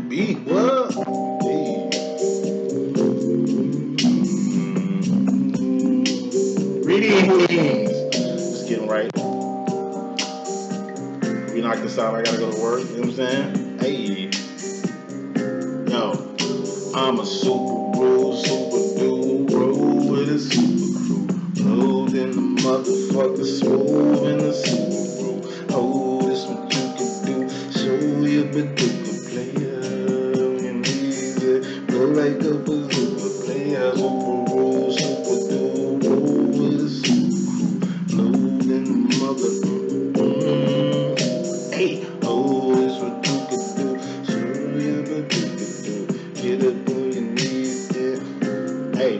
Beat what? Hey. Greetings. Just getting right. We knock this out. I gotta go to work. You know what I'm saying? Hey. Yo. I'm a super dude with a super crew. Moved in the motherfucker, smooth in the super crew. Oh, this what you can do. Show you a bazooka player. You need it. Go like a bazooka player. Super dude with a super crew. Moved in the mother. Hey, oh, this what you can do. Show you a bazooka do. Get up on your knees, yeah. Hey,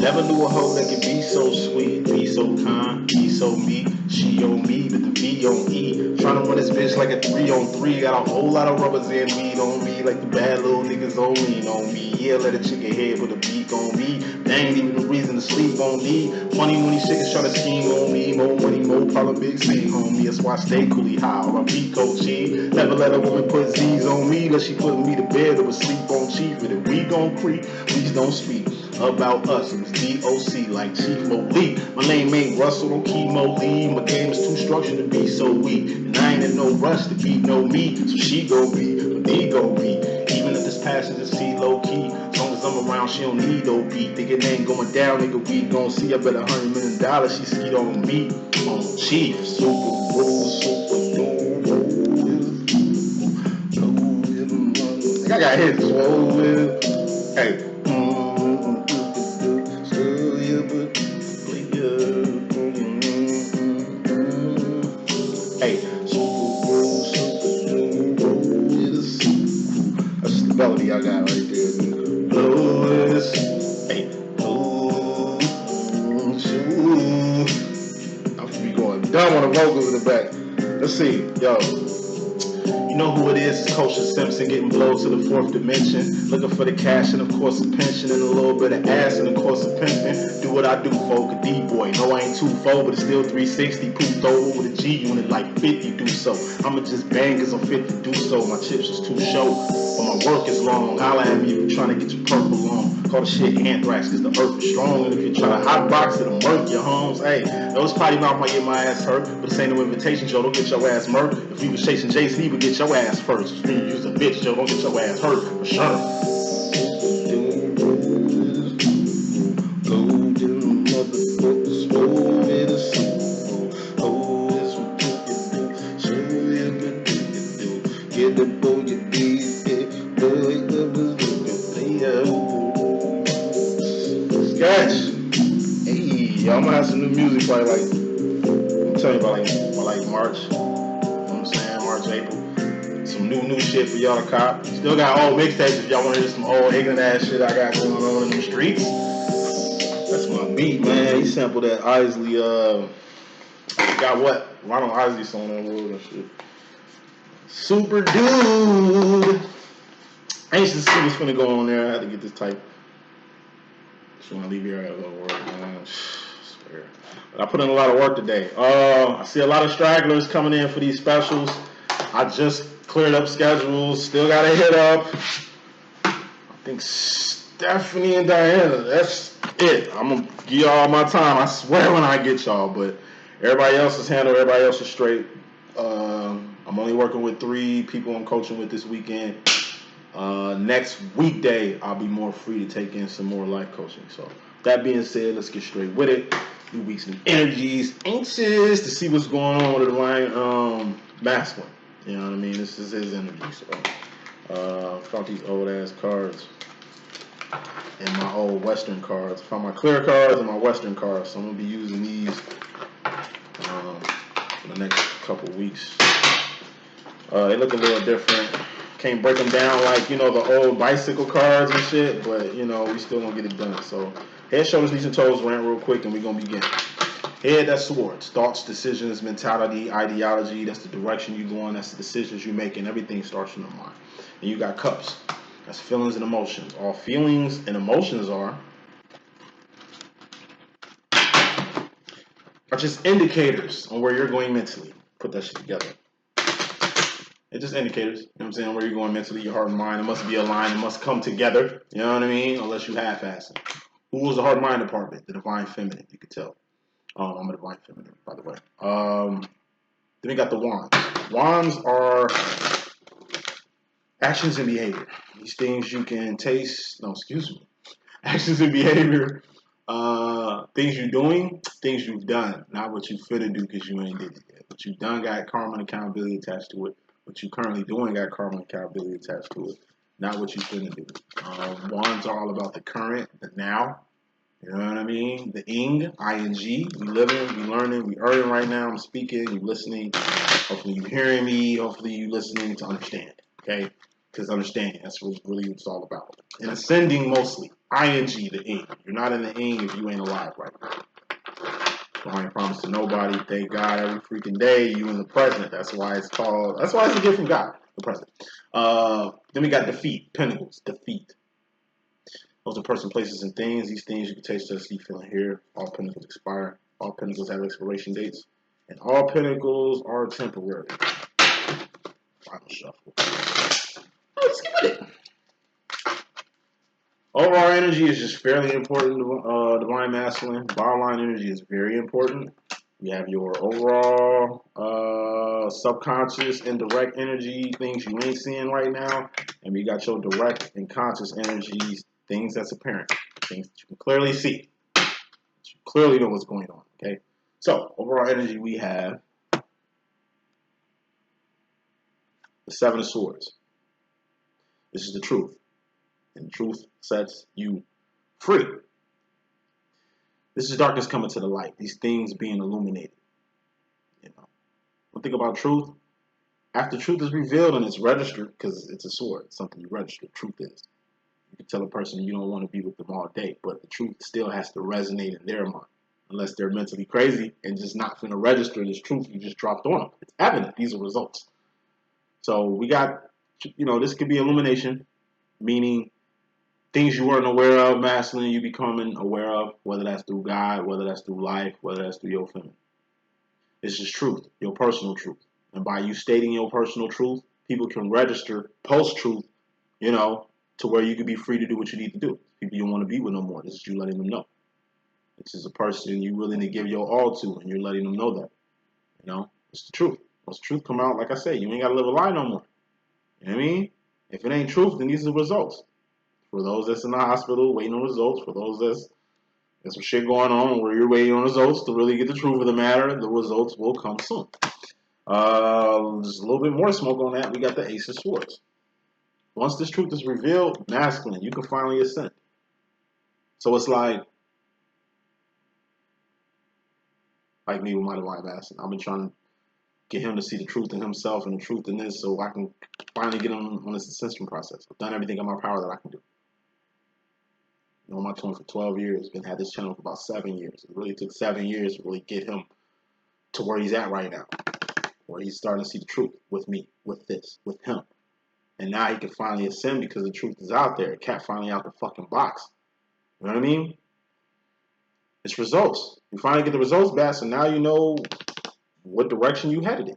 never knew a hoe that could be so sweet, be so kind, be so meek. She on me, but the V on E. Tryna run this bitch like a 3-on-3. Got a whole lot of rubbers and weed on me, like the bad little niggas on lean on me. Yeah, let a chicken head with a beak on me. That ain't even the reason to sleep on me. Funny when these chickens try to scheme on me. More money, more problem, big C on me. That's why I stay coolie high. Or I beat Coach E. Never let a woman put Z's on me, unless she put me to bed or was sleep on chief. With it, we gon' creep, please don't speak about us. It was DOC like Chief Molee. My name ain't Russell, don't keep Molee. My game is too structured to be so weak. And I ain't in no rush to beat no me. So she gon' be, but he gon' be. Even if this passenger seat low key. As long as I'm around, she don't need no beat. Thinking it ain't going down, nigga, we gon' see. I bet $100 million she skied on me. On Chief, super rules, super dude. I got hits, swole. Hey. Hey, that's the melody I got right there. Louis, hey, I'm gonna be going dumb on the vocals in the back. Let's see, yo. You know who it is? It's Coach Simpson getting blown to the fourth dimension. Looking for the cash and of course a pension and a little bit of ass and of course a pimpin'. Do what I do, folk, a D-boy. No, I ain't 2-4, but it's still 360. Poop throw with a G unit like 50 do so. I'ma just bang cause I'm fit to do so. My chips is too short, but my work is long. Holla at me if you're trying to get your purple on. Call the shit anthrax cause the earth is strong. And if you try to hotbox it, it'll murk your homes. Hey, those potty mouth might get my ass hurt, but this ain't no invitation, Joe. Don't get your ass murked. If you was chasing Jason, he would get your ass first. If you use a bitch, Joe, don't get your ass hurt for sure. Sketch. Hey, y'all, I'm gonna have some new music probably like, I'm telling you about like March. You know what I'm saying? March, April. Some new shit for y'all to cop. Still got old mixtapes if y'all want to hear some old ignorant ass shit I got going on in the streets. That's my beat, man. He sampled that Isley, got what? Ronald Isley song on the road and shit. Super dude. Anxious to see what's gonna go on there. I had to get this type. Just want to leave here at a little work, man. I swear. But I put in a lot of work today. I see a lot of stragglers coming in for these specials. I just cleared up schedules. Still got to hit up. I think Stephanie and Diana. That's it. I'm going to give y'all my time. I swear when I get y'all. But everybody else is handled. Everybody else is straight. I'm only working with 3 people I'm coaching with this weekend. Next weekday, I'll be more free to take in some more life coaching. So, that being said, let's get straight with it. New weeks and energies. Anxious to see what's going on with the Divine Masculine. You know what I mean? This is his energy. So, found these old ass cards and my old Western cards. Found my clear cards and my Western cards. So, I'm going to be using these for the next couple weeks. They look a little different. Can't break them down like, you know, the old bicycle cards and shit, but, you know, we still gonna get it done. So, head, shoulders, knees, and toes, rant real quick, and we gonna begin. Head, that's swords. Thoughts, decisions, mentality, ideology. That's the direction you going. That's the decisions you make, and everything starts from the mind. And you got cups. That's feelings and emotions. All feelings and emotions are just indicators on where you're going mentally. Put that shit together. It's just indicators. You know what I'm saying? Where you're going mentally, your heart and mind. It must be aligned. It must come together. You know what I mean? Unless you half-ass it. Who was the heart mind department? The divine feminine. You could tell. I'm a divine feminine, by the way. Then we got the wands. Wands are actions and behavior. These things you can taste. No, excuse me. Actions and behavior. Things you're doing, things you've done, not what you finna do because you ain't did it yet. What you've done got karma and accountability attached to it. What you currently doing got karma and accountability attached to it, not what you finna do. Wands are all about the current, the now. You know what I mean? The ing, ing. We living, we learning, we earning right now. I'm speaking, you listening. Hopefully you hearing me. Hopefully you listening to understand. Okay? Because understanding, that's what really it's all about. And ascending mostly. ING, the ing. You're not in the ing if you ain't alive right now. So I ain't promised to nobody. Thank God every freaking day you in the present. That's why it's called, that's why it's a gift from God, the present. Then we got defeat, pentacles, defeat. Those are person, places, and things. These things you can taste, just see, feel, and hear. All pentacles expire. All pentacles have expiration dates. And all pentacles are temporary. Final shuffle. Let's get with it. Overall energy is just fairly important. Divine masculine. Bottom line energy is very important. You have your overall subconscious and direct energy, things you ain't seeing right now. And we got your direct and conscious energies, things that's apparent, things that you can clearly see. You clearly know what's going on, okay? So, overall energy, we have the Seven of Swords. This is the truth. And the truth sets you free. This is darkness coming to the light. These things being illuminated. You know, one thing about truth, after truth is revealed and it's registered, because it's a sword, it's something you register. Truth is. You can tell a person you don't want to be with them all day, but the truth still has to resonate in their mind. Unless they're mentally crazy and just not going to register this truth you just dropped on them. It's evident. These are results. So we got, you know, this could be illumination, meaning things you weren't aware of, masculine, you becoming aware of, whether that's through God, whether that's through life, whether that's through your feminine. This is truth, your personal truth. And by you stating your personal truth, people can register post-truth, you know, to where you can be free to do what you need to do. People you don't want to be with no more. This is you letting them know. This is a person you're willing to give your all to, and you're letting them know that. You know, it's the truth. Once the truth come out, like I said, you ain't got to live a lie no more. You know what I mean? If it ain't truth, then these are the results. For those that's in the hospital waiting on results, for those there's some shit going on where you're waiting on results to really get the truth of the matter, the results will come soon. Just a little bit more smoke on that. We got the Ace of Swords. Once this truth is revealed, masculine, you can finally ascend. So it's like me with my divine masculine. I've been trying to get him to see the truth in himself and the truth in this so I can finally get him on this ascension process. I've done everything in my power that I can do. You know, I'm on my channel for 12 years. Been had this channel for about 7 years. It really took 7 years to really get him to where he's at right now. Where he's starting to see the truth with me, with this, with him. And now he can finally ascend because the truth is out there. The cat finally out the fucking box. You know what I mean? It's results. You finally get the results back, so now you know what direction you headed in.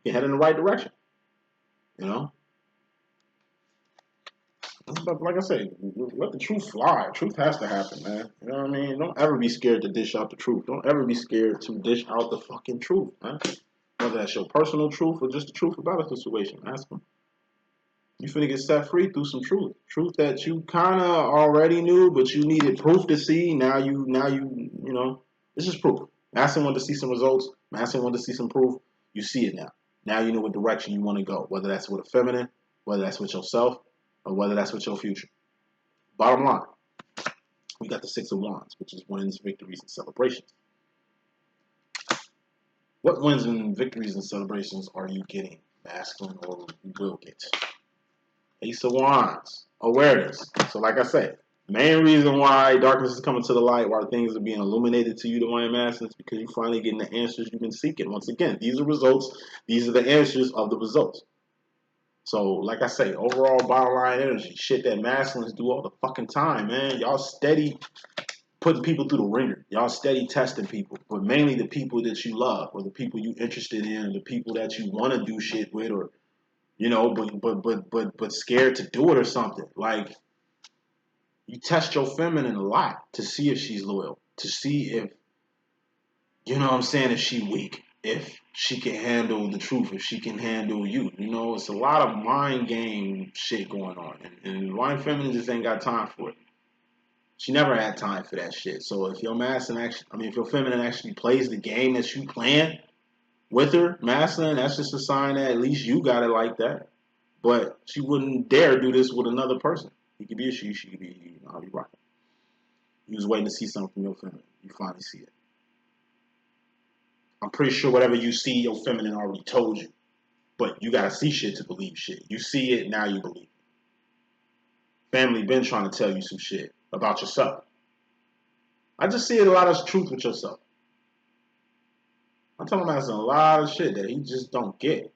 You head in the right direction. You know? But like I say, let the truth fly. Truth has to happen, man. You know what I mean? Don't ever be scared to dish out the truth. Don't ever be scared to dish out the fucking truth, man. Whether that's your personal truth or just the truth about a situation. Ask them. You finna get set free through some truth. Truth that you kinda already knew, but you needed proof to see. Now you know, this is proof. Masson wanted to see some results. Masson wanted to see some proof. You see it now. Now you know what direction you want to go. Whether that's with a feminine, whether that's with yourself, or whether that's with your future. Bottom line, we got the Six of Wands, which is wins, victories, and celebrations. What wins and victories and celebrations are you getting, masculine, or you will get? Ace of Wands, awareness. So like I said, main reason why darkness is coming to the light, why things are being illuminated to you, divine masculine, is because you're finally getting the answers you've been seeking. Once again, these are results. These are the answers of the results. So, like I say, overall bottom line energy, shit that masculines do all the fucking time, man. Y'all steady putting people through the ringer. Y'all steady testing people, but mainly the people that you love or the people you interested in, or the people that you want to do shit with or you know, but scared to do it or something. Like, you test your feminine a lot to see if she's loyal, to see if, you know what I'm saying, if she weak, if she can handle the truth, if she can handle you. You know, it's a lot of mind game shit going on. And wine feminine just ain't got time for it. She never had time for that shit. So if your masculine actually, I mean, if your feminine actually plays the game that you playing with her, masculine, that's just a sign that at least you got it like that. But she wouldn't dare do this with another person. He could be a she could be, you know, I'll be rocking. You was waiting to see something from your feminine. You finally see it. I'm pretty sure whatever you see, your feminine already told you. But you gotta see shit to believe shit. You see it, now you believe it. Family been trying to tell you some shit about yourself. I just see a lot of truth with yourself. I'm talking about a lot of shit that he just don't get.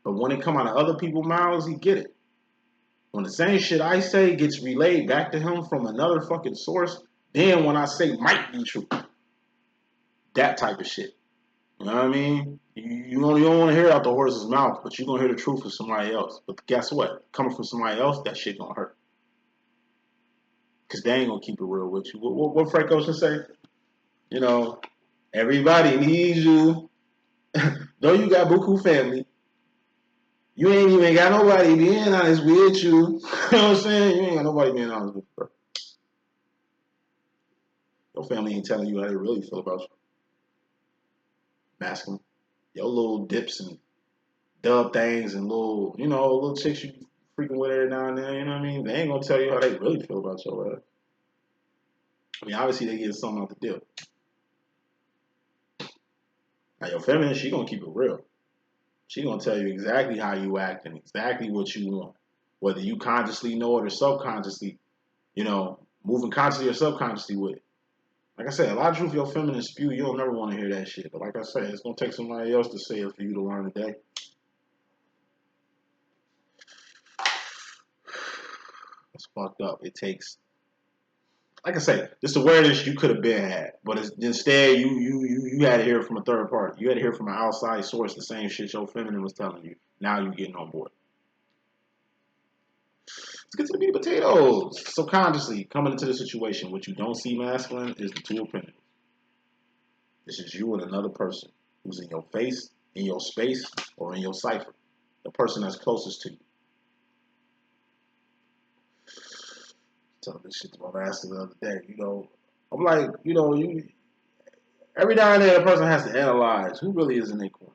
But when it come out of other people's mouths, he get it. When the same shit I say gets relayed back to him from another fucking source, then when I say might be true. That type of shit. You know what I mean? You don't want to hear it out the horse's mouth, but you're going to hear the truth from somebody else. But guess what? Coming from somebody else, that shit going to hurt. Because they ain't going to keep it real with you. What Frank Ocean say? You know, everybody needs you. Though you got buku family, you ain't even got nobody being honest with you. You know what I'm saying? You ain't got nobody being honest with you. Your family ain't telling you how they really feel about you. Masculine. Your little dips and dub things and little chicks you freaking with every now and then, you know what I mean? They ain't gonna tell you how they really feel about your ass. I mean, obviously they get something out the deal. Now your feminine, she gonna keep it real. She gonna tell you exactly how you act and exactly what you want. Whether you consciously know it or subconsciously, you know, moving consciously or subconsciously with it. Like I said, a lot of truth your feminine spew, you don't never want to hear that shit. But like I said, it's gonna take somebody else to say it for you to learn today. It's fucked up. It takes, like I say, this awareness you could have been had, but instead you had to hear it from a third party. You had to hear from an outside source the same shit your feminine was telling you. Now you getting on board. Let's get to the meat and potatoes. Subconsciously coming into the situation, what you don't see masculine is the Two of Pentacles. This is you and another person who's in your face, in your space, or in your cipher. The person that's closest to you. Telling this shit to my master the other day. You know, I'm like, every now and then a person has to analyze who really is in their corner.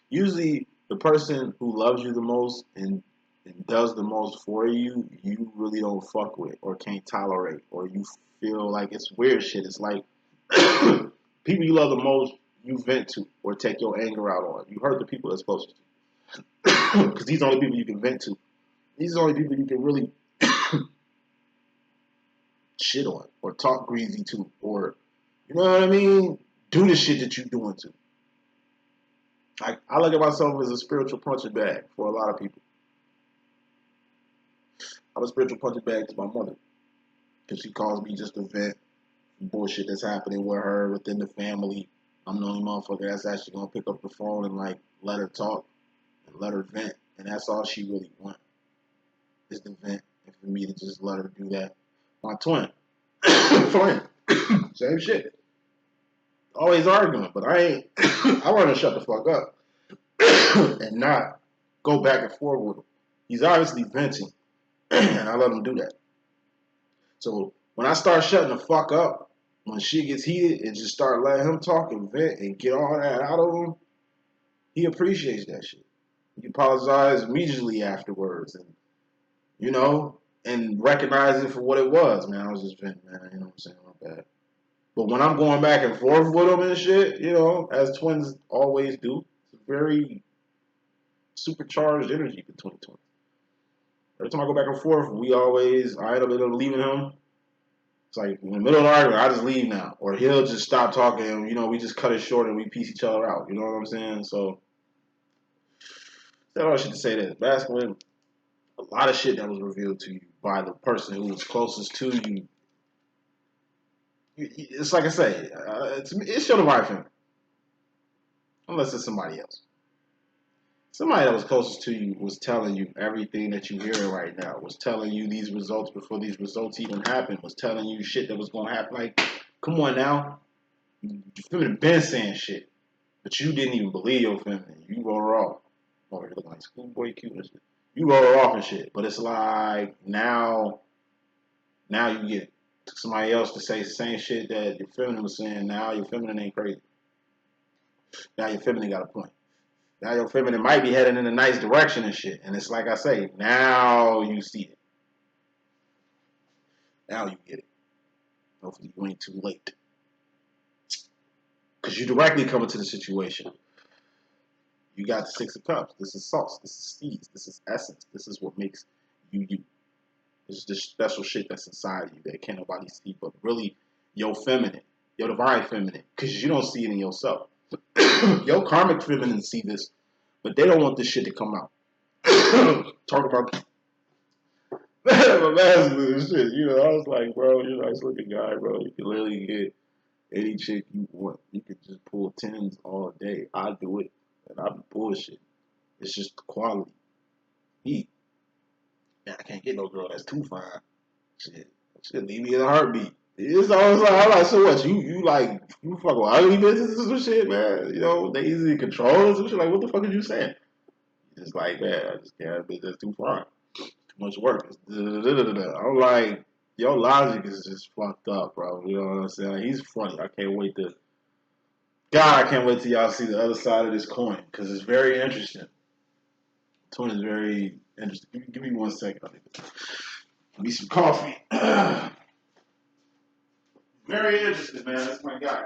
Usually the person who loves you the most and does the most for you, you really don't fuck with or can't tolerate, or you feel like it's weird shit. It's like people you love the most, you vent to or take your anger out on. You hurt the people that's closest to you. Because these are the only people you can vent to. These are the only people you can really shit on or talk greasy to, or, you know what I mean, do the shit that you're doing to. I look at myself as a spiritual punching bag for a lot of people. I'm a spiritual punching bag to my mother because she calls me just to vent bullshit that's happening with her within the family. I'm the only motherfucker that's actually gonna pick up the phone and like let her talk and let her vent, and that's all she really wants is to vent, and for me to just let her do that. My twin, friend, same shit. Always arguing, but I ain't. I want to shut the fuck up and not go back and forth with him. He's obviously venting, and I let him do that. So when I start shutting the fuck up, when shit gets heated, and just start letting him talk and vent and get all that out of him, he appreciates that shit. He apologized immediately afterwards, and recognize it for what it was. Man, I was just venting, man. You know what I'm saying? My bad. But when I'm going back and forth with him and shit, as twins always do, it's a very supercharged energy between twins. Every time I go back and forth, I end up leaving him. It's like in the middle of the argument, I just leave now. Or he'll just stop talking and, we just cut it short and we piece each other out. You know what I'm saying? So, that's all I should say that. Masculine, a lot of shit that was revealed to you by the person who was closest to you. It's like I say, it's your divine family. Unless it's somebody else. somebody that was closest to you was telling you everything that you hearing right now, was telling you these results before these results even happened, was telling you shit that was gonna happen. Like, come on now. Your feminine been saying shit. But you didn't even believe your feminine. You wrote her off. Oh, you're looking like schoolboy cute and shit. You wrote her off and shit. But it's like now you get somebody else to say the same shit that your feminine was saying. Now your feminine ain't crazy. Now your feminine got a point. Now your feminine might be heading in a nice direction and shit. And it's like I say, now you see it. Now you get it. Hopefully you ain't too late. Because you directly come into the situation. You got the Six of Cups. This is sauce. This is steez. This is essence. This is what makes you you. This is this special shit that's inside you that can't nobody see but really your feminine, your divine feminine, because you don't see it in yourself. Your karmic feminine see this, but they don't want this shit to come out. Talk about my masculine and shit. You know, I was like, bro, you're a nice looking guy, bro. You can literally get any chick you want. You could just pull tens all day. I do it, and I be bullshit. It's just the quality. Heat. Man, I can't get no girl that's too fine. Shit leave me in a heartbeat. It's always like, I'm like, so what? You like, you fuck with ugly businesses or shit, man? You know, they easy to control and some shit. Like, what the fuck are you saying? It's like, man, I just can't have a bitch that's too fine. Too much work. I'm like, your logic is just fucked up, bro. You know what I'm saying? Like, he's funny. I can't wait to. God, I can't wait till y'all see the other side of this coin because it's very interesting. Twin is very interesting. Give me 1 second. Give me some coffee. Very interesting, man. That's my guy.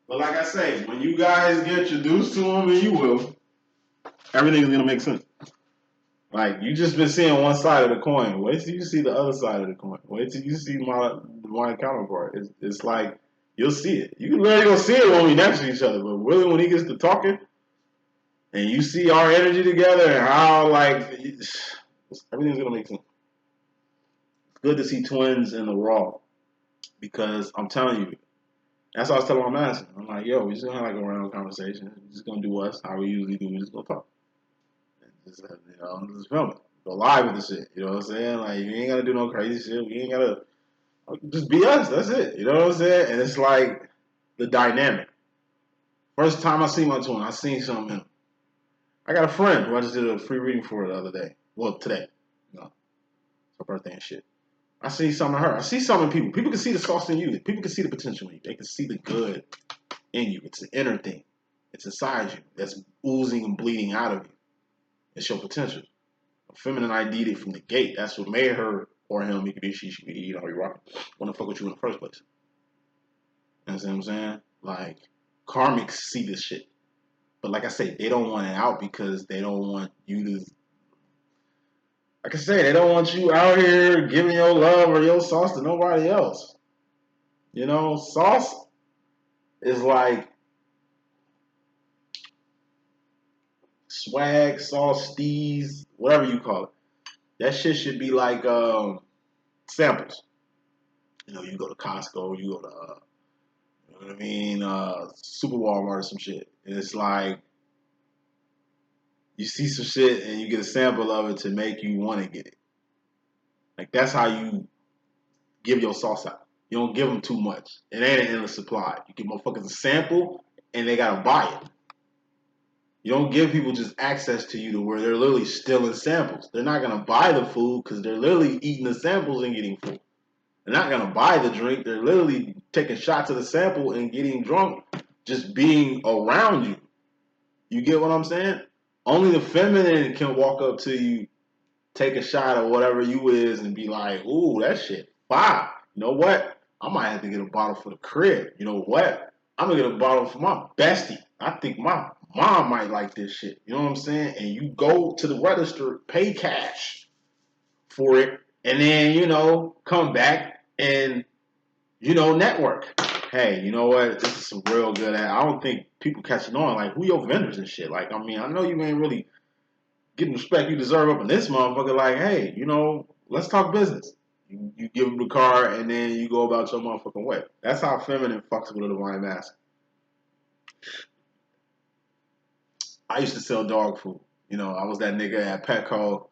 But like I say, when you guys get introduced to him, and you will, everything's gonna make sense. Like, you just been seeing one side of the coin. Wait till you see the other side of the coin. Wait till you see my counterpart. It's like, you'll see it. You can literally go see it when we next to each other, but really when he gets to talking, and you see our energy together and how, like, everything's gonna make sense. It's good to see twins in the raw, because I'm telling you, that's what I was telling my master. I'm like, yo, we just gonna have like a round conversation. We're just gonna do us how we usually do. We just gonna talk. Just, just film it. Go live with the shit. You know what I'm saying? Like, you ain't gotta do no crazy shit. We ain't gotta just be us. That's it. You know what I'm saying? And it's like the dynamic. First time I see my twin, I seen something in him. I got a friend who I just did a free reading for the other day. Well, today. You know, it's her birthday and shit. I see something in her. I see something in people. People can see the sauce in you. People can see the potential in you. They can see the good in you. It's the inner thing. It's inside you. That's oozing and bleeding out of you. It's your potential. A feminine ID'd it from the gate. That's what made her or him. He could be she could be, you rock. Want to fuck with you in the first place. You know what I'm saying? Like, karmics see this shit. But like I say, they don't want it out because they don't want you to. Like I say, they don't want you out here giving your love or your sauce to nobody else. You know, sauce is like swag, sauce, steez, whatever you call it. That shit should be like samples. You know, you go to Costco, you go to, you know what I mean, Super Walmart or some shit. And it's like, you see some shit and you get a sample of it to make you want to get it. Like, that's how you give your sauce out. You don't give them too much. It ain't an endless supply. You give motherfuckers a sample and they gotta buy it. You don't give people just access to you to where they're literally stealing samples. They're not gonna buy the food because they're literally eating the samples and getting food. They're not gonna buy the drink. They're literally taking shots of the sample and getting drunk just being around you. You get what I'm saying? Only the feminine can walk up to you, take a shot of whatever you is, and be like, ooh, that shit fire. You know what? I might have to get a bottle for the crib. You know what? I'm gonna get a bottle for my bestie. I think my mom might like this shit. You know what I'm saying? And you go to the register, pay cash for it, and then, come back and, network. Hey, you know what? This is some real good. I don't think people catching on. Like, who your vendors and shit? Like, I mean, I know you ain't really getting respect you deserve up in this motherfucker. Like, hey, let's talk business. You give them the car and then you go about your motherfucking way. That's how feminine fucks with a divine masculine. I used to sell dog food. You know, I was that nigga at Petco.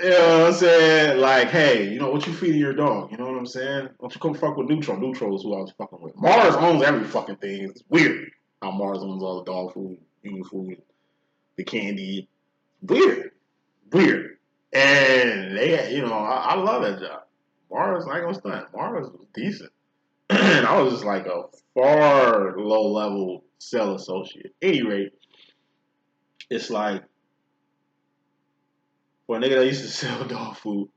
You know what I'm saying? Like, hey, you know, what you feeding your dog? You know what I'm saying? Don't you come fuck with Neutral. Neutral is who I was fucking with. Mars owns every fucking thing. It's weird how Mars owns all the dog food, human food, the candy. Weird. Weird. And they, you know, I love that job. Mars, I ain't gonna stunt. Mars was decent. And I was just like a far low level sales associate. At any rate, it's like for a nigga that used to sell dog food,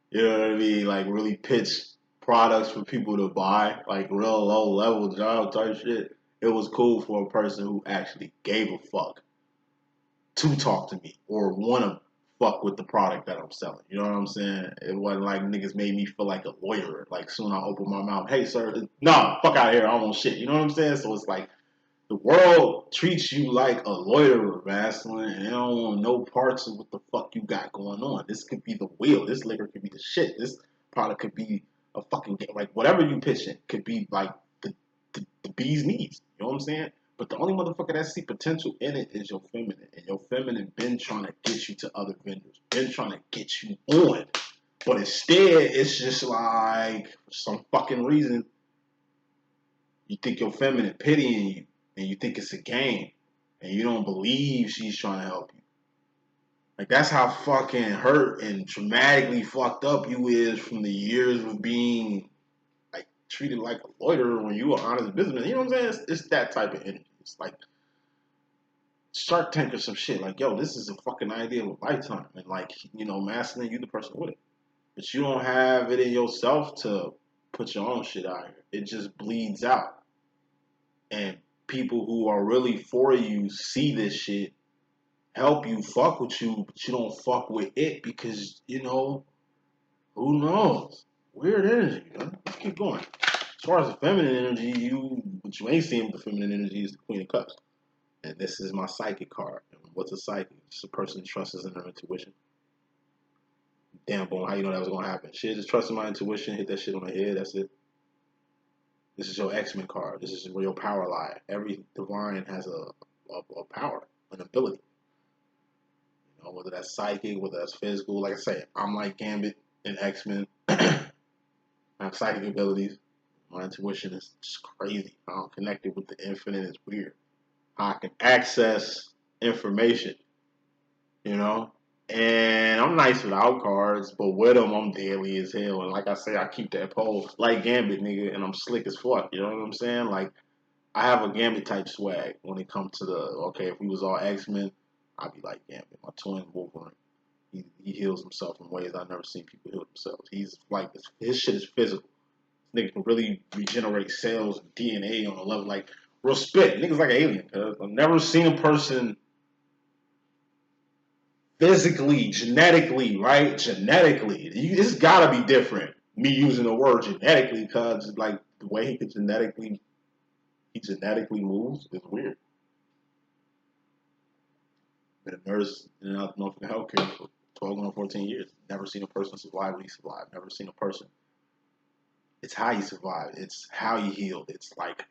you know what I mean? Like really pitch products for people to buy, like real low level job type shit. It was cool for a person who actually gave a fuck to talk to me or want to fuck with the product that I'm selling. You know what I'm saying? It wasn't like niggas made me feel like a lawyer. Like soon I open my mouth, hey sir, nah, fuck out of here, I don't want shit. You know what I'm saying? So it's like the world treats you like a lawyer, masculine, and they don't want no parts of what the fuck you got going on. This could be the wheel. This liquor could be the shit. This product could be a fucking like whatever you pitching could be like the bee's knees. You know what I'm saying? But the only motherfucker that see potential in it is your feminine, and your feminine been trying to get you to other vendors, been trying to get you on. But instead, it's just like for some fucking reason you think your feminine pitying you. And you think it's a game, and you don't believe she's trying to help you. Like that's how fucking hurt and dramatically fucked up you is from the years of being like treated like a lawyer when you were honest businessman. You know what I'm saying? It's that type of energy. It's like Shark Tank or some shit. Like, yo, this is a fucking idea of a lifetime, and like, you know, masculine, you the person with it, but you don't have it in yourself to put your own shit out here. It just bleeds out, and people who are really for you see this shit, help you, fuck with you, but you don't fuck with it because, you know, who knows? Weird energy, man. Let's keep going. As far as the feminine energy, what you ain't seeing with the feminine energy is the Queen of Cups. And this is my psychic card. And what's a psychic? It's a person who trusts in their intuition. Damn, boom, how you know that was going to happen? Shit, just trust in my intuition, hit that shit on the head, that's it. This is your X-Men card. This is where your power lies. Every divine has a power, an ability. You know, whether that's psychic, whether that's physical. Like I say, I'm like Gambit in X-Men. I have psychic abilities. My intuition is just crazy. How I'm connected with the infinite is weird. How I can access information, you know? And I'm nice without cards, but with them, I'm deadly as hell. And like I say, I keep that pole like Gambit, nigga, and I'm slick as fuck. You know what I'm saying? Like, I have a Gambit type swag when it comes to okay, if we was all X-Men, I'd be like Gambit, my twin Wolverine. He heals himself in ways I've never seen people heal themselves. He's like, his shit is physical. This nigga can really regenerate cells and DNA on a level like real spit. Nigga's like an alien, cuz I've never seen a person physically, genetically, right? Genetically. It's gotta be different. Me using the word genetically, cuz like the way he genetically moves is weird. Been a nurse in North healthcare for 12 going 14 years. Never seen a person survive what he survived. Never seen a person. It's how you survive. It's how you heal. It's like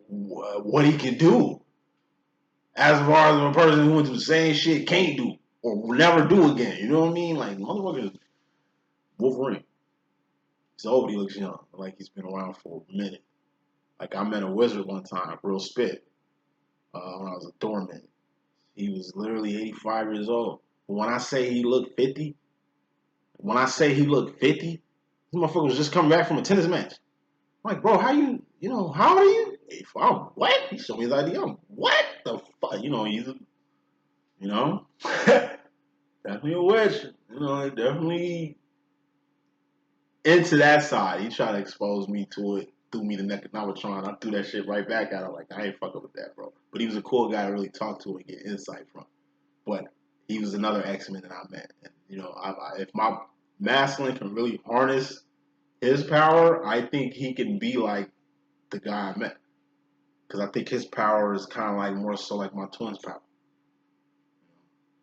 what he can do. As far as a person who went through the same shit can't do or will never do again. You know what I mean? Like motherfucker Wolverine. He's old, he looks young. Like he's been around for a minute. Like I met a wizard one time, real spit, when I was a doorman. He was literally 85 years old. But when I say he looked 50, this motherfucker was just coming back from a tennis match. I'm like, bro, how old are you? 85. What? He showed me his ID. I'm, what the fuck? You know, definitely a witch. You know, definitely into that side. He tried to expose me to it, threw me the Necronomicon. I threw that shit right back at him. Like, I ain't fucking with that, bro. But he was a cool guy to really talk to and get insight from. But he was another X-Men that I met. And, you know, if my masculine can really harness his power, I think he can be like the guy I met. Because I think his power is kind of like more so like my twin's power.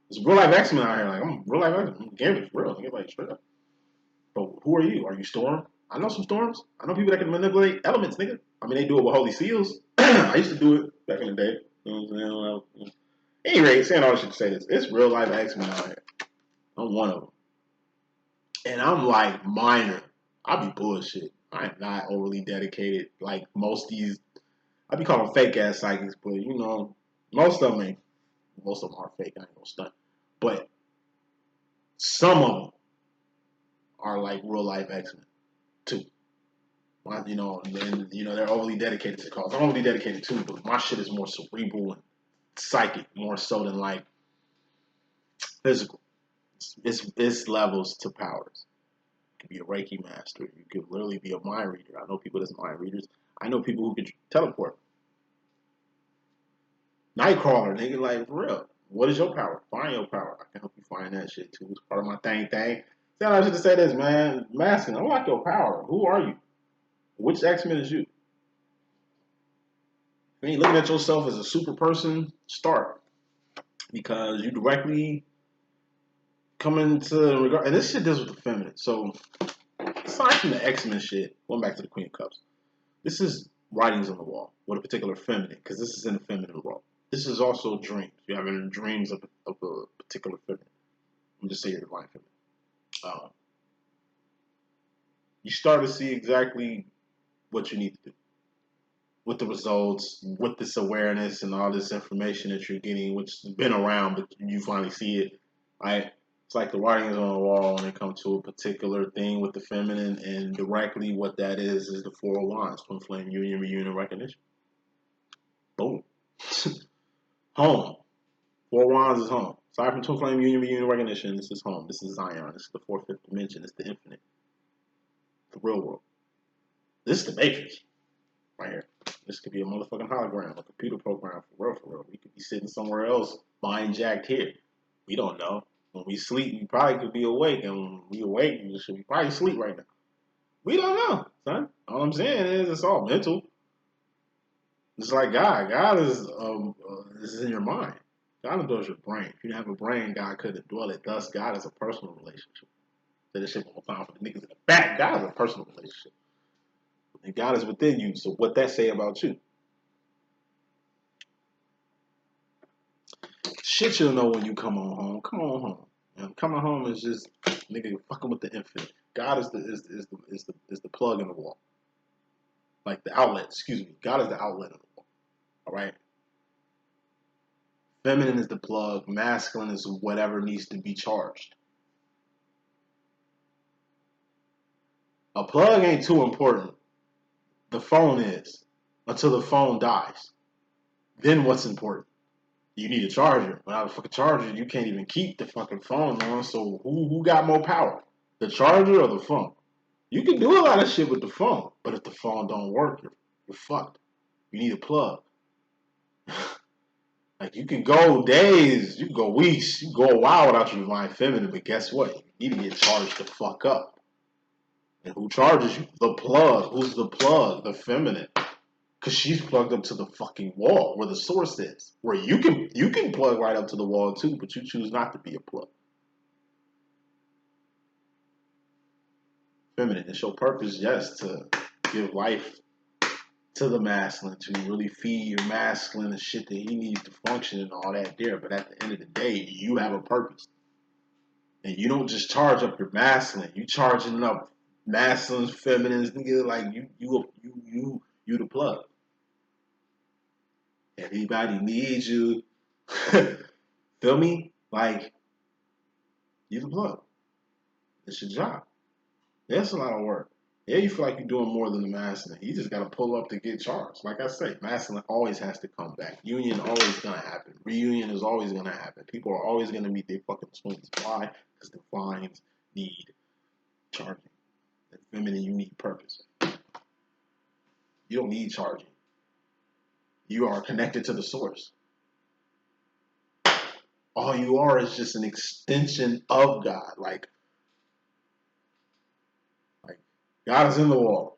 There's real life X-Men out here. Like, I'm real life X-Men. Gambit's real. I get like straight up. But who are you? Are you Storm? I know some Storms. I know people that can manipulate elements, nigga. I mean, they do it with Holy Seals. I used to do it back in the day. You know what I'm saying? Well, anyway, saying all this shit to say this, it's real life X-Men out here. I'm one of them. And I'm like minor. I be bullshit. I am not overly dedicated like most these. I be calling fake ass psychics, but you know, most of them ain't. Most of them are fake. I ain't gonna stunt. But some of them are like real life X-Men too. You know, and you know they're overly dedicated to the cause. I'm overly dedicated too, but my shit is more cerebral and psychic, more so than like physical. It's levels to powers. You could be a Reiki master. You could literally be a mind reader. I know people that's mind readers. I know people who can teleport. Nightcrawler, nigga, like for real. What is your power? Find your power. I can help you find that shit too. It's part of my thing. Then I should say this, man. Masking, unlock your power. Who are you? Which X-Men is you? If you ain't looking at yourself as a super person, start. Because you directly come into regard, and this shit deals with the feminine. So, aside from the X-Men shit, going back to the Queen of Cups, this is writings on the wall with a particular feminine, because this is in the feminine world. This is also dreams. You're having dreams of a particular feminine. I'm just saying your divine feminine. You start to see exactly what you need to do with the results, with this awareness and all this information that you're getting, which has been around, but you finally see it, right? It's like the writings on the wall when it comes to a particular thing with the feminine, and directly what that is the Four of Wands, twin flame union, reunion, recognition. Boom. Home. Four of Wands is home. Aside from twin flame union, reunion, recognition, this is home. This is Zion. This is the fourth, fifth dimension. It's the infinite. The real world. This is the matrix. Right here. This could be a motherfucking hologram, a computer program, for real. We could be sitting somewhere else, mind jacked here. We don't know. When we sleep, we probably could be awake, and when we awake, we should be probably asleep right now. We don't know, son. All I'm saying is it's all mental. It's like God. God is in your mind. God indwells your brain. If you didn't have a brain, God couldn't dwell it. Thus, God is a personal relationship. Say this shit one more time for the niggas in the back. God is a personal relationship. And God is within you. So what that say about you? Shit you'll know when you come on home. Come on home. And coming home is just nigga fucking with the infinite. God is the plug in the wall. Like the outlet, excuse me. God is the outlet in the wall. Alright? Feminine is the plug, masculine is whatever needs to be charged. A plug ain't too important. The phone is. Until the phone dies. Then what's important? You need a charger. Without a fucking charger, you can't even keep the fucking phone on. So who got more power? The charger or the phone? You can do a lot of shit with the phone, but if the phone don't work, you're fucked. You need a plug. Like you can go days, you can go weeks, you can go a while without your divine feminine, but guess what? You need to get charged the fuck up. And who charges you? The plug. Who's the plug? The feminine. Cause she's plugged up to the fucking wall where the source is. Where you can plug right up to the wall too, but you choose not to be a plug. Feminine. It's your purpose, yes, to give life to the masculine, to really feed your masculine the shit that he needs to function and all that there. But at the end of the day, you have a purpose. And you don't just charge up your masculine. You charging up masculines, feminines, nigga, like you the plug. Everybody needs you. Feel me? Like, you the plug. It's your job. That's a lot of work. Yeah, you feel like you're doing more than the masculine. You just gotta pull up to get charged. Like I say, masculine always has to come back. Union always gonna happen. Reunion is always gonna happen. People are always gonna meet their fucking twins. Why? Because divines need charging. And feminine, you need purpose. You don't need charging. You are connected to the source. All you are is just an extension of God. Like God is in the wall.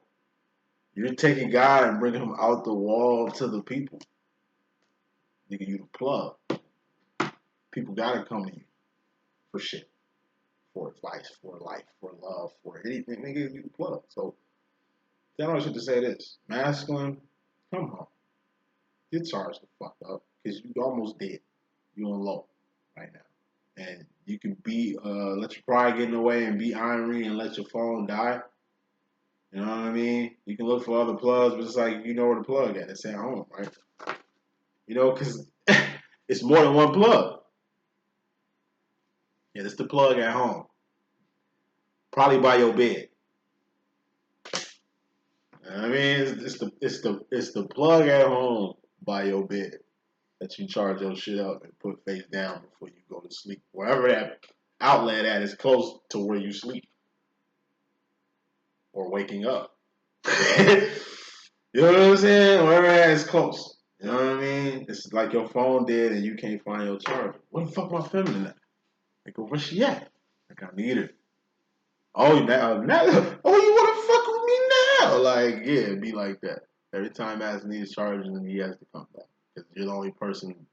You're taking God and bringing him out the wall to the people. Nigga, you the plug. People gotta come to you for shit. For advice, for life, for love, for anything. Nigga, you the plug. So, then I should to say this. Masculine, come home. Get charged the fuck up because you almost dead. You on low right now, and you can be let your pride get in the way and be ornery and let your phone die. You know what I mean? You can look for other plugs, but it's like you know where the plug at. It's at home, right? You know, because it's more than one plug. Yeah, it's the plug at home, probably by your bed. You know what I mean, it's the plug at home by your bed that you charge your shit up and put face down before you go to sleep. Wherever that outlet at is close to where you sleep or waking up. You know what I'm saying? Wherever that is close. You know what I mean? It's like your phone dead and you can't find your charger. Where the fuck my feminine at? Like, where she at? Like, I need her. Oh, now, oh, you want to fuck with me now? Like, yeah, it'd be like that. Every time Ass needs charging, then he has to come back. Because you're the only person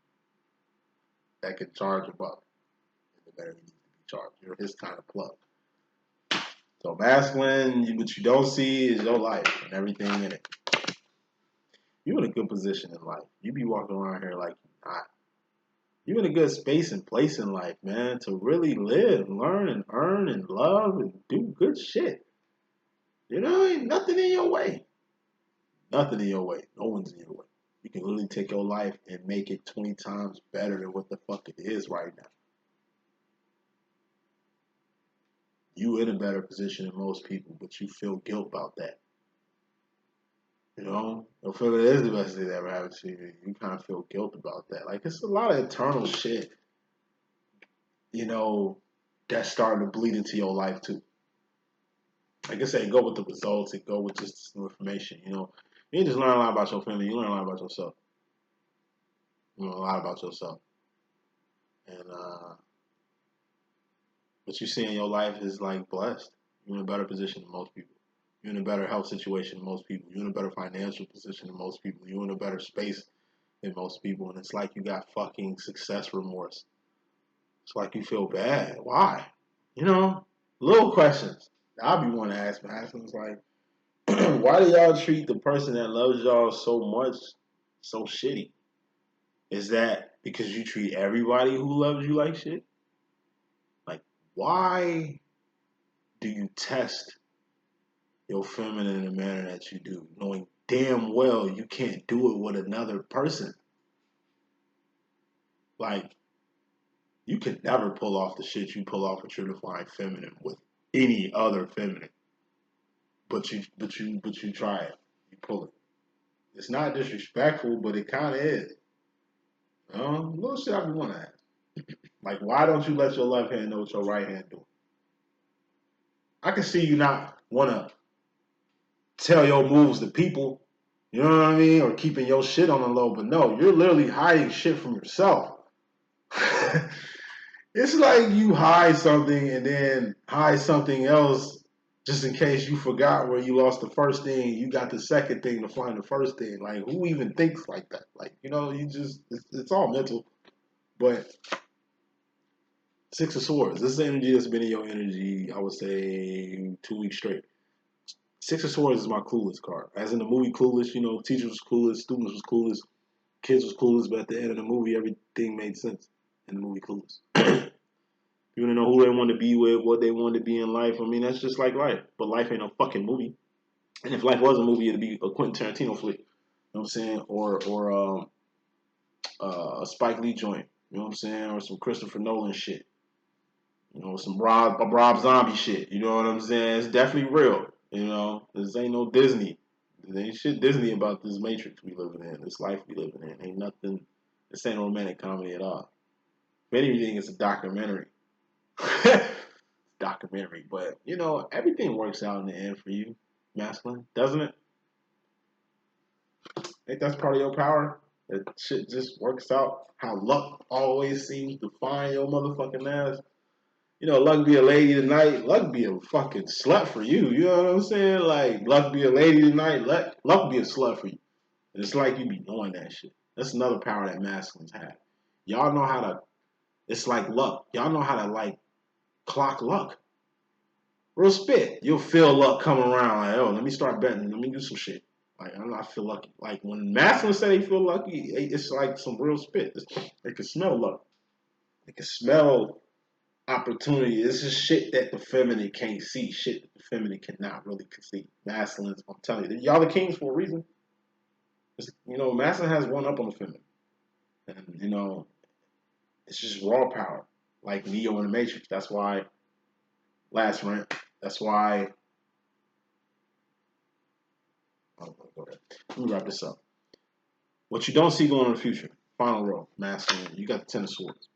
that can charge above. The better he needs to be charged. You're his kind of plug. So masculine, what you don't see is your life and everything in it. You're in a good position in life. You be walking around here like you're not. You're in a good space and place in life, man, to really live, learn, and earn, and love, and do good shit. You know, ain't nothing in your way. Nothing in your way. No one's in your way. You can literally take your life and make it 20 times better than what the fuck it is right now. You in a better position than most people, but you feel guilt about that. You know? You feel it is the best thing that ever happened to you. You kind of feel guilt about that. Like, it's a lot of internal shit, you know, that's starting to bleed into your life, too. Like I said, go with the results and go with just the information, you know. You just learn a lot about your family. You learn a lot about yourself. You know a lot about yourself. And what you see in your life is like blessed. You're in a better position than most people. You're in a better health situation than most people. You're in a better financial position than most people. You're in a better space than most people. And it's like you got fucking success remorse. It's like you feel bad. Why? You know, little questions. I'll be one to ask myself, like, why do y'all treat the person that loves y'all so much so shitty? Is that because you treat everybody who loves you like shit? Like, why do you test your feminine in the manner that you do, knowing damn well you can't do it with another person? Like, you can never pull off the shit you pull off with your defined feminine with any other feminine. But you try it. You pull it. It's not disrespectful, but it kind of is. Little shit I be want to ask. Like, why don't you let your left hand know what your right hand doing? I can see you not want to tell your moves to people, you know what I mean, or keeping your shit on the low, but no, you're literally hiding shit from yourself. It's like you hide something and then hide something else just in case you forgot where you lost the first thing, you got the second thing to find the first thing. Like, who even thinks like that? Like, you know, it's all mental. But Six of Swords, this is energy that's been in your energy, I would say, 2 weeks straight. Six of Swords is my clueless card. As in the movie Clueless, you know, teachers was clueless, students was clueless, kids was clueless, but at the end of the movie, everything made sense in the movie Clueless. You want to know who they want to be with, what they want to be in life. I mean, that's just like life. But life ain't a fucking movie. And if life was a movie, it'd be a Quentin Tarantino flick. You know what I'm saying? Or a Spike Lee joint. You know what I'm saying? Or some Christopher Nolan shit. You know, some Rob Zombie shit. You know what I'm saying? It's definitely real. You know, this ain't no Disney. There ain't shit Disney about this Matrix we living in, this life we living in. Ain't nothing. This ain't a romantic comedy at all. If anything, it's a documentary. Documentary, but you know, everything works out in the end for you, masculine, doesn't it? Ain't that's part of your power? That shit just works out. How luck always seems to find your motherfucking ass. You know, luck be a lady tonight. Luck be a fucking slut for you. You know what I'm saying? Like, luck be a lady tonight. Luck be a slut for you. And it's like you be knowing that shit. That's another power that masculines have. Y'all know how to. It's like luck. Y'all know how to like clock luck. Real spit. You'll feel luck come around. Like, oh, let me start betting. Let me do some shit. I feel lucky. Like when masculine say they feel lucky, it's like some real spit. They can smell luck. They can smell opportunity. This is shit that the feminine can't see. Shit that the feminine cannot really conceive. Masculines, I'm telling you, y'all the kings for a reason. Masculine has one up on the feminine, and it's just raw power, like Neo in the Matrix. That's why last rant. That's why. Oh, go ahead. Let me wrap this up. What you don't see going in the future. Final row, masculine. You got the Ten of Swords.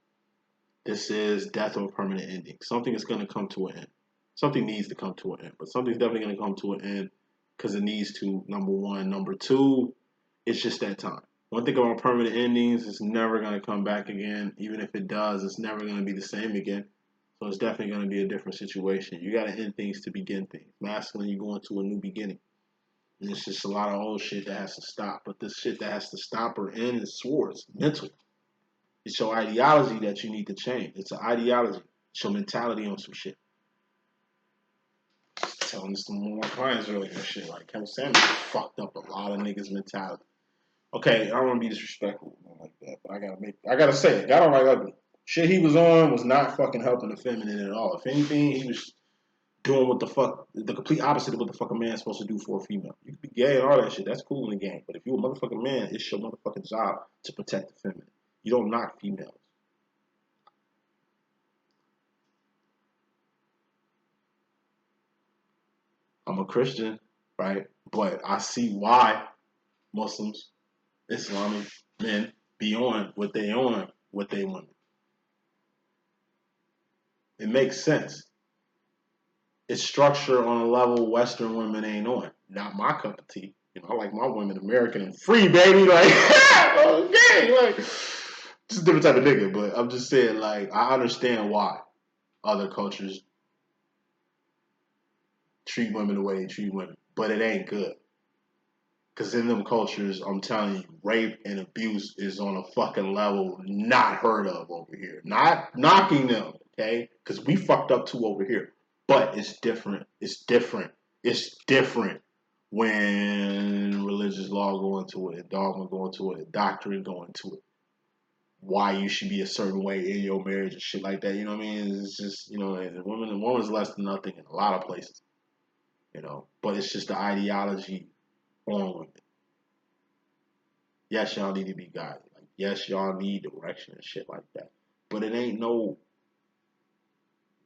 This is death or permanent ending. Something is going to come to an end. Something needs to come to an end, but something's definitely going to come to an end because it needs to. Number one, number two, it's just that time. One thing about permanent endings, it's never going to come back again. Even if it does, it's never going to be the same again. So it's definitely going to be a different situation. You got to end things to begin things. Masculine, you go into a new beginning. And it's just a lot of old shit that has to stop. But this shit that has to stop or end is swords, mental. It's your ideology that you need to change. It's an ideology. It's your mentality on some shit. Telling some more clients earlier and shit. Like Kevin Samuels fucked up a lot of niggas' mentality. Okay, I don't want to be disrespectful like that, but I gotta say it. God don't like ugly. Shit he was on was not fucking helping the feminine at all. If anything, he was doing what the fuck, the complete opposite of what the fuck a man's supposed to do for a female. You can be gay and all that shit. That's cool in the game. But if you're a motherfucking man, it's your motherfucking job to protect the feminine. You don't knock females. I'm a Christian, right? But I see why Muslims, Islamic men be on what they want. It makes sense. It's structure on a level Western women ain't on. Not my cup of tea. I like my women American and free, baby. Like, okay, like, just a different type of nigga. But I'm just saying, like, I understand why other cultures treat women the way they treat women, but it ain't good. Because in them cultures, I'm telling you, rape and abuse is on a fucking level not heard of over here. Not knocking them, okay? Because we fucked up too over here. But it's different. It's different. It's different when religious law go into it, dogma go into it, doctrine go into it. Why you should be a certain way in your marriage and shit like that. You know what I mean? It's just, the woman's less than nothing in a lot of places. But it's just the ideology on with it. Yes, y'all need to be guided. Like, yes, y'all need direction and shit like that. But it ain't no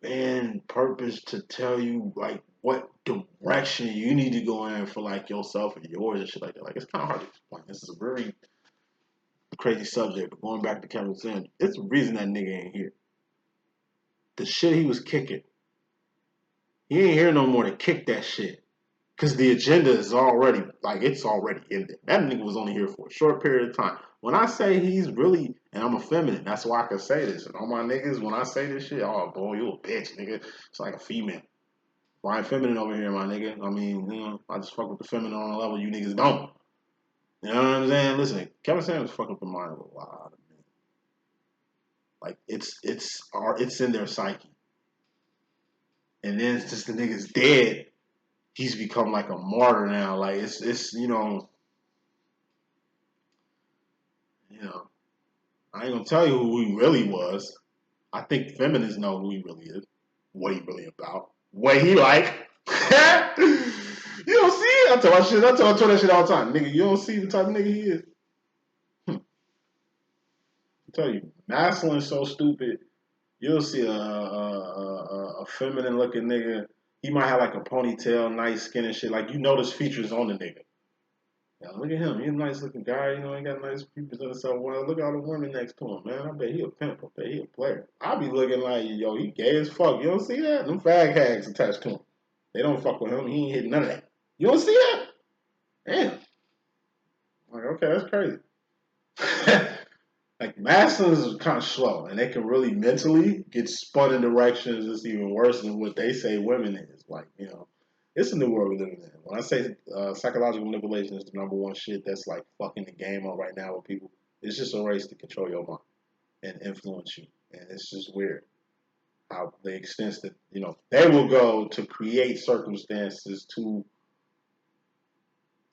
man purpose to tell you like what direction you need to go in for like yourself and yours and shit like that. Like it's kind of hard to explain. This is a very crazy subject. But going back to Kevin Samuels, it's the reason that nigga ain't here. The shit he was kicking, he ain't here no more to kick that shit. Because the agenda is already, like, it's already ended. That nigga was only here for a short period of time. When I say he's really, and I'm a feminine, that's why I can say this. And all my niggas, when I say this shit, oh, boy, you a bitch, nigga. It's like a female. Why ain't feminine over here, my nigga? I mean, I just fuck with the feminine on a level you niggas don't. You know what I'm saying? Listen, Kevin Samuels fucking up the mind of a lot of men. Like, it's in their psyche. And then it's just the nigga's dead. He's become like a martyr now. Like it's I ain't gonna tell you who he really was. I think feminists know who he really is, what he really about, what he like. You don't see it. I tell that shit all the time, nigga. You don't see the type of nigga he is. I tell you, masculine so stupid. You'll see a feminine looking nigga. He might have like a ponytail, nice skin and shit. Like you notice features on the nigga. Yeah, look at him. He's a nice looking guy. He got nice features on himself. Well, look at all the women next to him, man. I bet he a pimp. I bet he a player. I be looking like, yo, he gay as fuck. You don't see that? Them fag hags attached to him. They don't fuck with him. He ain't hitting none of that. You don't see that? Damn. Like, okay, that's crazy. Like, masculines is kind of slow, and they can really mentally get spun in directions that's even worse than what they say women is. Like, it's a new world we're living in. When I say psychological manipulation is the number one shit that's like fucking the game up right now with people, it's just a race to control your mind and influence you. And it's just weird how the extent that, they will go to create circumstances to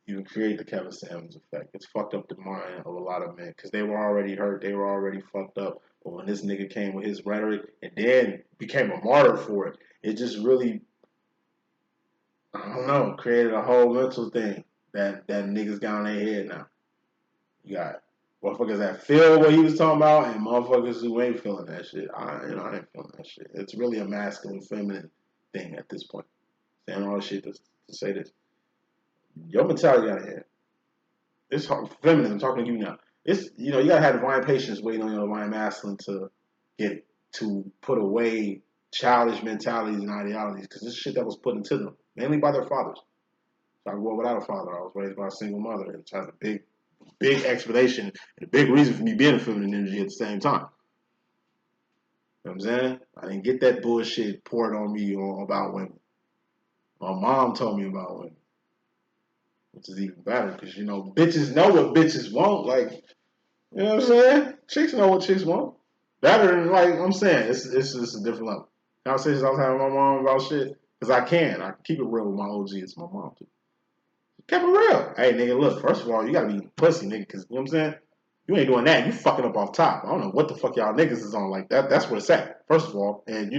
You create the Kevin Samuels effect. It's fucked up the mind of a lot of men because they were already hurt, they were already fucked up. But when this nigga came with his rhetoric and then became a martyr for it, it just really, I don't know, created a whole mental thing that niggas got on their head now. You got motherfuckers that feel what he was talking about and motherfuckers who ain't feeling that shit. I ain't feeling that shit. It's really a masculine, feminine thing at this point. Saying all this shit to say this. Your mentality out of here. It's feminine. I'm talking to you now. It's you gotta have divine patience waiting on your divine masculine to put away childish mentalities and ideologies because this shit that was put into them mainly by their fathers. So I grew up without a father. I was raised by a single mother. It has a big explanation and a big reason for me being a feminine energy at the same time. You know what I'm saying? I didn't get that bullshit poured on me about women. My mom told me about women, which is even better because bitches know what bitches want. Like, you know what I'm saying? Chicks know what chicks want. Better than like I'm saying. It's just a different level. Conversations I was having with my mom about shit because I can keep it real with my OG. It's my mom too. Kept it real. Hey nigga, look. First of all, you gotta be pussy, nigga, because you know what I'm saying. You ain't doing that. You fucking up off top. I don't know what the fuck y'all niggas is on like that. That's what it's at. First of all, and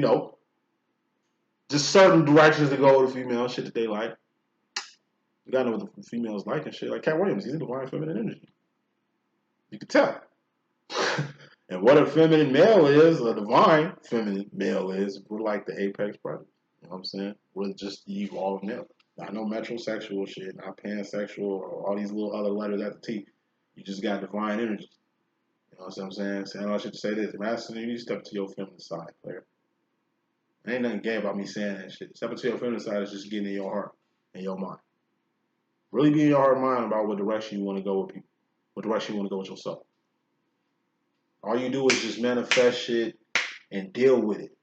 just certain directions to go with the female shit that they like. You gotta know what the females like and shit. Like Cat Williams, he's a divine feminine energy. You can tell. And what a feminine male is, a divine feminine male is, we're like the apex predator. You know what I'm saying? We're just the evolved male. Not no metrosexual shit, not pansexual, or all these little other letters at the T. You just got divine energy. You know what I'm saying? Saying all shit to say this. Masculine, you step to your feminine side, player. There ain't nothing gay about me saying that shit. Stepping to your feminine side is just getting in your heart and your mind. Really be in your heart and mind about what direction you want to go with people. What direction you want to go with yourself. All you do is just manifest shit and deal with it.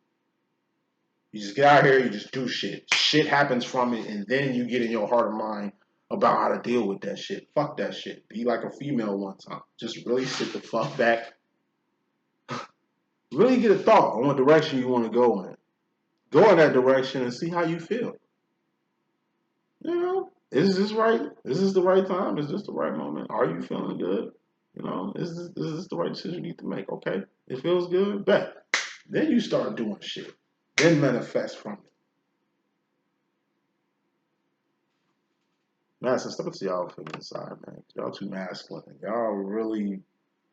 You just get out here, you just do shit. Shit happens from it, and then you get in your heart and mind about how to deal with that shit. Fuck that shit. Be like a female one time. Just really sit the fuck back. Really get a thought on what direction you want to go in. Go in that direction and see how you feel. Is this right? Is this the right time? Is this the right moment? Are you feeling good? Is this the right decision you need to make? Okay. It feels good? Bet. Then you start doing shit. Then manifest from it. Masculine, step into y'all feminine side, man. Y'all too masculine. Y'all really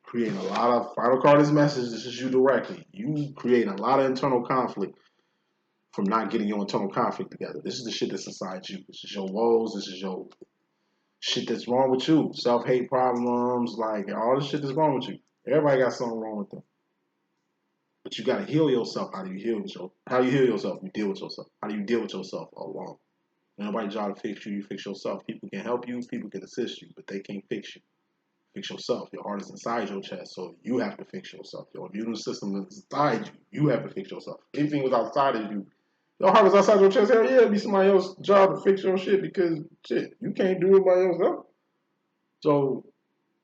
creating a lot of final card this message. This is you directly. You creating a lot of internal conflict from not getting your internal conflict together. This is the shit that's inside you. This is your woes. This is your shit that's wrong with you. Self-hate problems, like all the shit that's wrong with you. Everybody got something wrong with them. But you gotta heal yourself. How do you heal yourself? How do you heal yourself? You deal with yourself. How do you deal with yourself alone? Nobody's job to fix you. You fix yourself. People can help you. People can assist you, but they can't fix you. Fix yourself. Your heart is inside your chest, so you have to fix yourself. Your immune system is inside you. You have to fix yourself. Anything was outside of you. Your heart is outside your chest. Hell yeah, it'd be somebody else's job to fix your shit because shit, you can't do it by yourself. So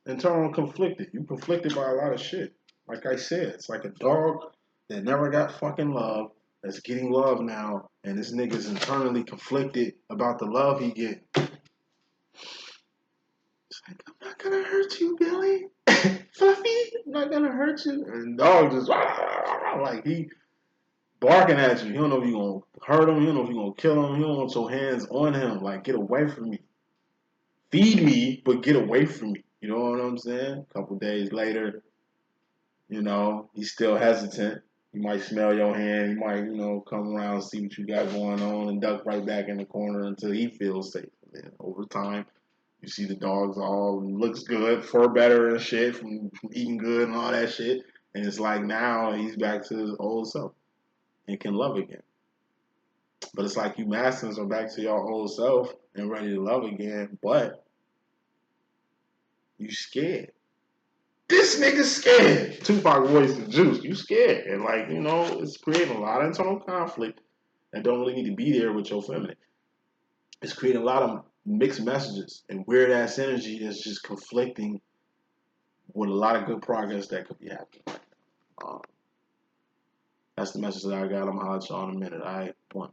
internal conflicted. You conflicted by a lot of shit. Like I said, it's like a dog that never got fucking love that's getting love now, and this nigga's internally conflicted about the love he get. It's like, I'm not gonna hurt you, Billy. Fluffy, I'm not gonna hurt you. And dog just like he barking at you. He don't know if you're gonna hurt him, he don't know if you're gonna kill him, he don't want your hands on him. Like, get away from me. Feed me, but get away from me. You know what I'm saying? A couple days later, he's still hesitant. He might smell your hand. He might, come around, see what you got going on, and duck right back in the corner until he feels safe. And then over time, you see the dogs all looks good, fur better and shit from eating good and all that shit. And it's like now he's back to his old self and can love again. But it's like you masculines are back to your old self and ready to love again, but you scared. This nigga's scared. Tupac voice and Juice. You scared. And it's creating a lot of internal conflict that don't really need to be there with your feminine. It's creating a lot of mixed messages and weird ass energy that's just conflicting with a lot of good progress that could be happening. That's the message that I got. I'm gonna holler at y'all in a minute. All right, one.